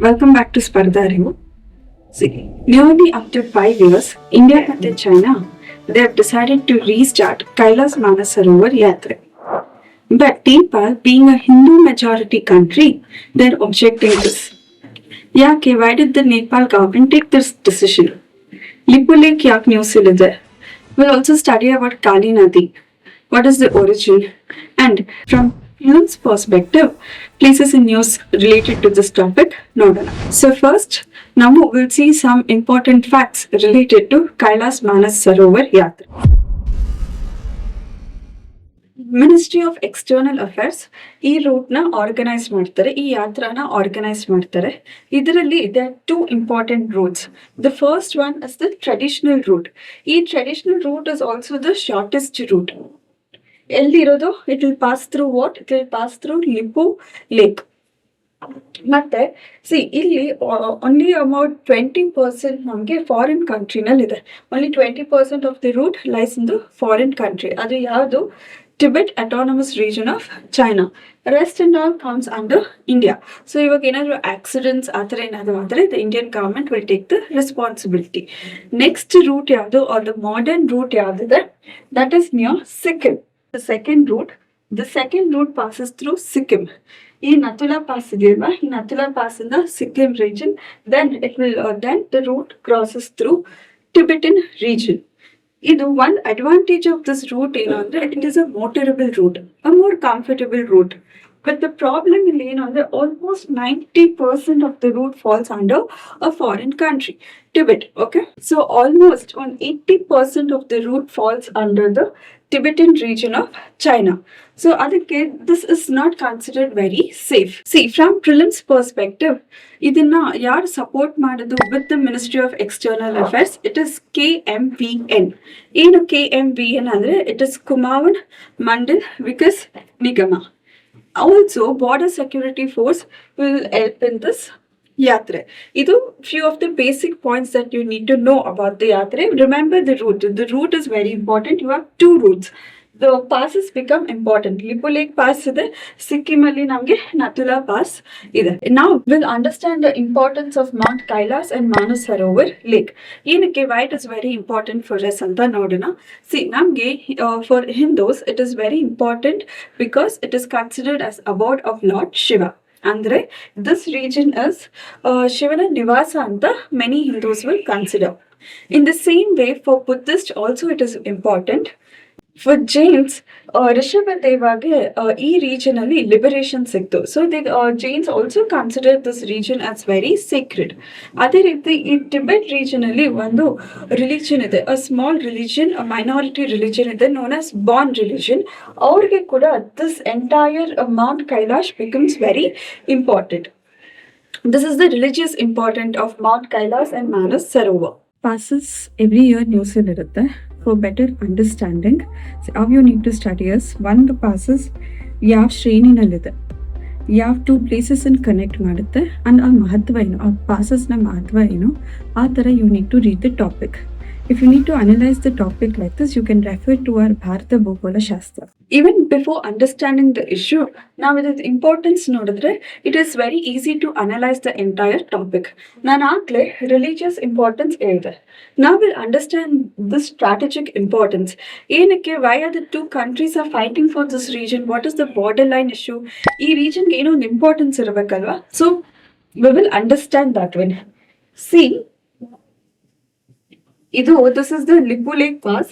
Welcome back to Spardarivu. See, nearly after 5 years, India and China, they have decided to restart Kailash Mansarovar Yatra. But Nepal, being a Hindu majority country, they're objecting this. Yeah, okay, why did the Nepal government take this decision? Lipulekh yak news ilide. We'll also study about Kali Nadi. What is the origin? And from Hume's perspective, places in news related to this topic, Nodana. So first, now we'll see some important facts related to Kailash Mansarovar Yatra. Ministry of external affairs ಈ ರೂಟ್ನ organise ಮಾಡ್ತಾರೆ, ಈ ಯಾತ್ರಾನ organise ಮಾಡ್ತಾರೆ. ಇದರಲ್ಲಿ they are two important routes. The first one is the traditional route. ಈ traditional route is also the shortest route. ಎಲ್ಲಿರೋದು? It will pass through what? It will pass through Lipulekh. ಮತ್ತೆ ಇಲ್ಲಿ only about 20% ನಮಗೆ foreign ಕಂಟ್ರಿನಲ್ಲಿ ಇದೆ. Only 20% of the route lies in the foreign country. ಅದು ಯಾವುದು? Tibet Autonomous Region of China. Rest and all comes under India. So ಇವಾಗ ಏನಾದರೂ accidents ಆ ಥರ ಏನಾದರೂ ಆದರೆ the Indian government will take the responsibility. Next route ಯಾವುದು? or the modern route ಯಾವುದಿದೆ? That is near Sikkim. The second route passes through Sikkim. ಈ ನಥುಲಾ pass ಇದೆಯಲ್ವಾ, ಈ ನಥುಲಾ ಪಾಸ್ ಇಂದ Sikkim region, then the route crosses through Tibetan region. ಇದು one advantage of this route ಏನು ಅಂದ್ರೆ it is a motorable route, a more comfortable route. But the problem ಇಲ್ಲಿ ಏನು ಅಂದ್ರೆ almost 90% of the route falls under a foreign country, Tibet. Okay, so almost 80% of the route falls under the Tibetan region of China. So ಅದಕ್ಕೆ this is not considered very safe. See, from prelims perspective, ಇದನ್ನ ಯಾರು support ಮಾಡೋದು with the Ministry of External Affairs? It is KMVN. ಏನು KMVN ಅಂದ್ರೆ it is Kumaon Mandal Vikas Nigama. Also, Border Security Force will help in this Yatra. Idu few of the basic points that you need to know about the Yatra. Remember the route. The route is very important. You have two routes. The passes become important. Lipulekh Pass ide, Sikkim alli namge Nathula Pass ide. Now we'll understand the importance of Mount Kailash and Mansarovar Lake. ಏನಕ್ಕೆ why it is very important for us ಅಂತ ನೋಡೋಣ. See, ನಮಗೆ for Hindus it is very important because it is considered as abode of Lord Shiva. ಅಂದ್ರೆ this region is Shivana Nivasa ಅಂತ many Hindus will consider. In the same way, for Buddhists also it is important. For Jains, ರಿಷಭದೇವಾಗೆ ಈ region ಅಲ್ಲಿ liberation ಸಿಕ್ತು. So Jains also consider this region as very secret. ಅದೇ ರೀತಿ ಈ Tibet region ಅಲ್ಲಿ ಒಂದು religion ಇದೆ, a small religion, minority religion ಇದೆ, ನೋನ್ ಆಸ್ ಬಾನ್ ರಿಲಿಜನ್. ಅವ್ರಿಗೆ ಕೂಡ this entire Mount Kailash becomes very important. This is the religious importance of Mount Kailash and Mansarovar. Passes every year news ಇರುತ್ತೆ. For better understanding, how you need to study is one, the passes ಯಾವ ಶ್ರೇಣಿನಲ್ಲಿದೆ, ಯಾವ two places connect ಮಾಡುತ್ತೆ, and ಆ ಮಹತ್ವ ಏನು, ಆ ಪಾಸಸ್ನ ಮಹತ್ವ ಏನು, ಆ ಥರ you need to read the topic. If you need to analyze the topic like this, you can refer to our Bharata Bhugola Shastra. Even before understanding the issue, now with its importance nodidre, it is very easy to analyze the entire topic. Nan agle religious importance ಹೇಳಿದೆ. Now we'll understand the strategic importance. ಏನಕ್ಕೆ, why are the two countries are fighting for this region? What is the borderline issue? ಈ region ಗೆ ಏನೋ ಒಂದು importance ಇರಬೇಕಲ್ವಾ? So we will understand that one. See, this is the Lipulekh Pass.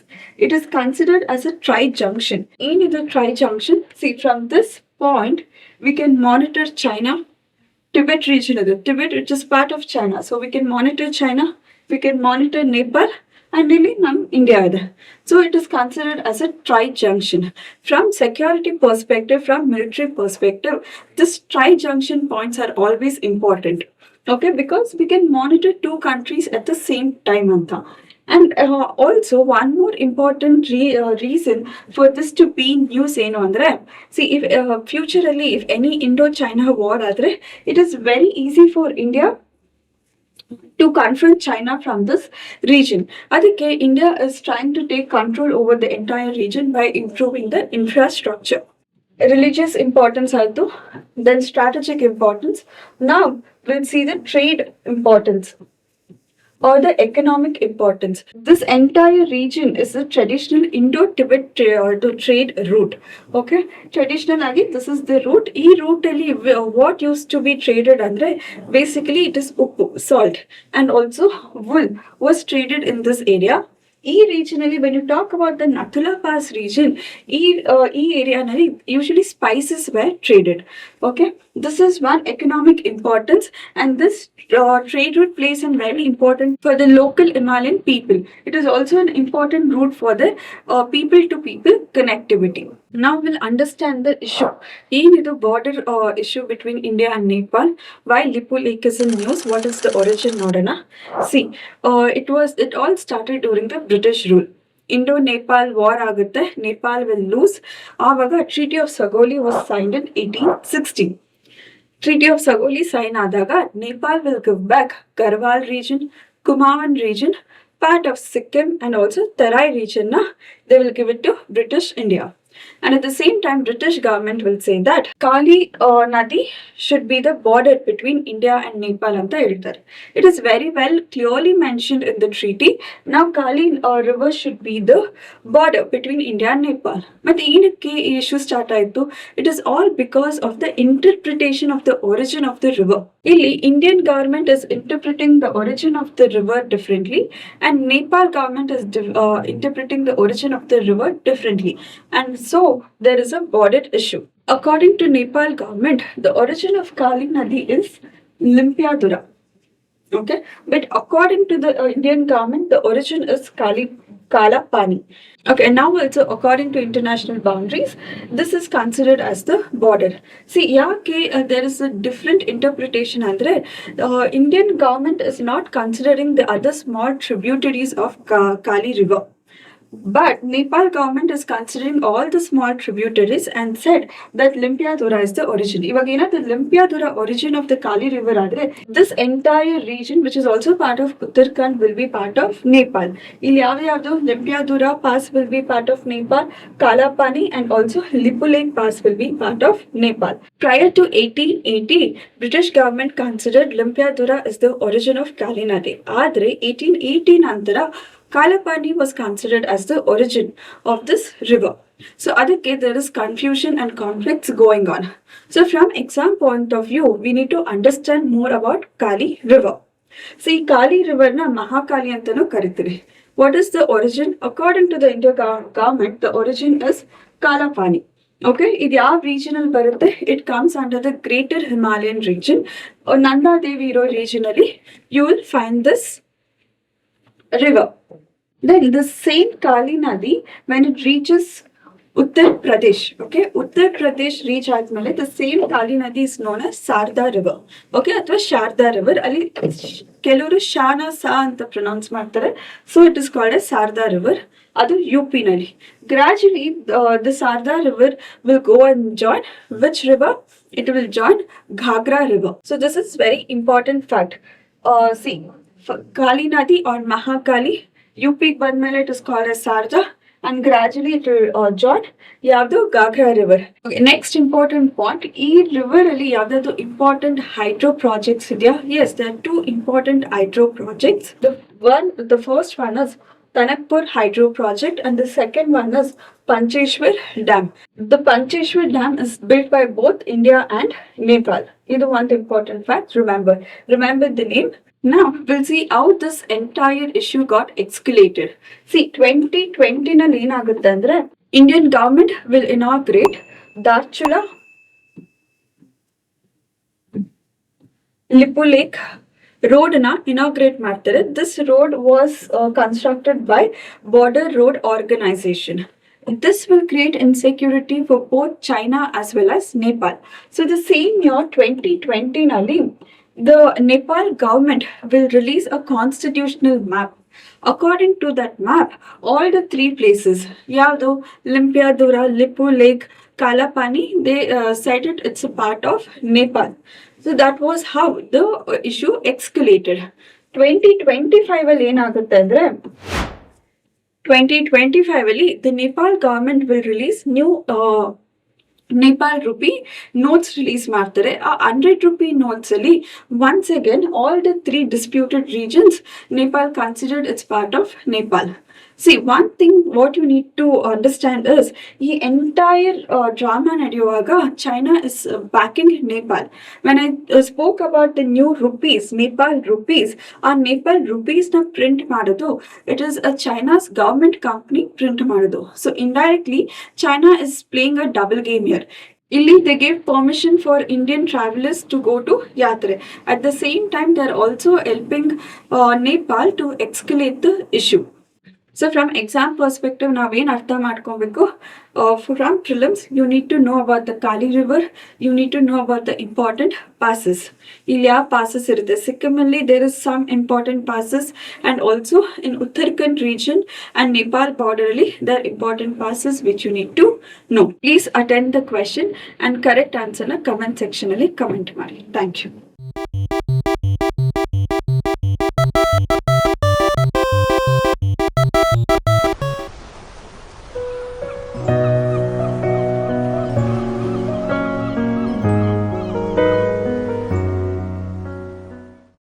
It is considered as a tri-junction. In the tri-junction, see, from this point we can monitor China, Tibet region. Tibet, which is part of China, so we can monitor China, we can monitor Nepal, and really India. So it is considered as a tri-junction. From security perspective, from military perspective, this tri-junction points are always important. Okay, because we can monitor two countries at the same time. And also one more important reason for this to be news ಏನು ಅಂದ್ರೆ, see, if future ಅಲ್ಲಿ if any Indo-China war ಆದರೆ, it is very easy for India to confront China from this region. ಅದಕ್ಕೆ India is trying to take control over the entire region by improving the infrastructure. religious importance also, then strategic importance. Now we'll see the trade importance or the economic importance. This entire region is a traditional Indo-Tibet trade route. Okay, traditionally this is the route. E route ಅಲ್ಲಿ what used to be traded andre basically it is uppu, salt, and also wool was traded in this area. Regionally, when you talk about the Nathula Pass region, area usually spices were traded. Okay, this is one economic importance, and this trade route plays a very important for the local Himalayan people. It is also an important route for the people to people connectivity. Now we'll understand the issue. The border issue between India and Nepal. Why Lipulekh is in news? What is the origin, Nodana? See, it all started during the British rule. Indo-Nepal war ಆಗುತ್ತೆ, Nepal will lose. ಆವಾಗ Treaty of Sagoli was signed in 1860. Treaty of Sagoli sign ಆದಾಗ Nepal will give back Garhwal region, Kumaon region, part of Sikkim, and also Terai region. They will give it to British India. And at the same time, British government will say that Kali Nadi should be the border between India and Nepal anta ಹೇಳ್ತಾರೆ. It is very well clearly mentioned in the treaty. Now Kali river should be the border between India and Nepal. But ಏನಕ್ಕೆ ಈ issue start ಆಯಿತು? It is all because of the interpretation of the origin of the river. ಇಲ್ಲಿ Indian government is interpreting the origin of the river differently, and Nepal government is interpreting the origin of the river differently. And so there is a border issue. According to Nepal government, the origin of Kali Nadi is Limpiadura. Okay, but according to the Indian government, the origin is Kala Pani. Okay, and now also according to international boundaries, this is considered as the border. See, there is a different interpretation. Andre, Indian government is not considering the other small tributaries of Kali River. But Nepal government is considering all the small tributaries and said that Limpiadura is the origin. Ivagena the Limpiadura origin of the Kali river adre, this entire region, which is also part of Uttarakhand, will be part of Nepal. Ilyavayavdu Limpiadura Pass will be part of Nepal, Kalapani and also Lipulekh Pass will be part of Nepal. Prior to 1880, British government considered Limpiadura as the origin of Kali Nadi. Adre 1880 nantara Kalapani was considered as the origin of this river. So, adake there is confusion and conflicts going on. So, from exam point of view, we need to understand more about Kali River. See, Kali River na Mahakali antanu karitire. What is the origin? According to the Indian government, the origin is Kalapani. Okay, ಇದು ಯಾವ regional ಬರುತ್ತೆ? It comes under the Greater Himalayan region. Nanda Devi ಇರೋ region ಅಲ್ಲಿ you will find this river. Then the same Kali Nadi, when it reaches Uttar Pradesh, okay, Uttar Pradesh reach ಆದ್ಮೇಲೆ the same Kali Nadi is known as Sarda River, okay, ಅಥವಾ Sharada river. ಅಲ್ಲಿ ಕೆಲವರು ಶಾನ ಸಾ ಅಂತ pronounce ಮಾಡ್ತಾರೆ, so it is called as Sarda river. ಅದು UP ನಲ್ಲಿ. Gradually, the Sarda river will go and join which river? It will join Ghagra river. So this is very important fact. See, Kali Nadi or Mahakali, UP ಬಂದ್ಮೇಲೆ it is called as Sarda, and gradually it will join ಯಾವ್ದು Ghagra river. Okay, next important point, ಈ river ಅಲ್ಲಿ ಯಾವ್ದಾದ್ರು important hydro projects ಇದೆಯಾ? Yes, there are two important hydro projects. The first one is Tanakpur hydro project and the second one is Pancheshwar Dam. The Pancheshwar Dam is built by both India and Nepal. This is one important fact. Remember the name. Now we'll see how this entire issue got escalated. See, 2020 ನಲ್ಲಿ ಏನಾಗುತ್ತೆ ಅಂದ್ರೆ Indian government will inaugurate Darchula Lipulekh road na inaugurate ಮಾಡ್ತಾರೆ. This road was constructed by Border Road Organization. This will create insecurity for both China as well as Nepal. So the same year 2020 ನಲ್ಲಿ the Nepal government will release a constitutional map. According to that map, all the three places, Yavdo, Limpiadura, Lipulekh, Kalapani, they said it's a part of Nepal. So that was how the issue escalated. 2025 ಅಲ್ಲಿ ಏನಾಗುತ್ತೆ ಅಂದ್ರೆ 2025 ಅಲ್ಲಿ the Nepal government will release new Nepal rupee notes release ಮಾಡ್ತಾರೆ. ಆ 100 rupee notes ಅಲ್ಲಿ once again all the 3 disputed regions Nepal considered it's part of Nepal. See, one thing what you need to understand is the entire drama ನಡೆಯುವಾಗ China is backing Nepal. When I spoke about the new rupees, Nepal rupees, ಆ Nepal rupees ನ print ಮಾಡೋದು, it is a China's government company print ಮಾಡೋದು. So indirectly, China is playing a double game here. Illi they gave permission for Indian travelers to go to Yatra. At the same time, they are also helping Nepal to escalate the issue. So from exam perspective, ನಾವೇನು ಅರ್ಥ ಮಾಡ್ಕೊಬೇಕು, from prelims you need to know about the Kali river, you need to know about the important passes. ಇಲ್ಲಿ ಯಾವ passes ಇರುತ್ತೆ, ಸಿಕ್ಕಿಮಲ್ಲಿ there is some important passes, and also in Uttarakhand region and Nepal border ಅಲ್ಲಿ there are important passes which you need to know. Please attend the question and correct answer na comment section ಅಲ್ಲಿ comment ಮಾಡಿ. Thank you.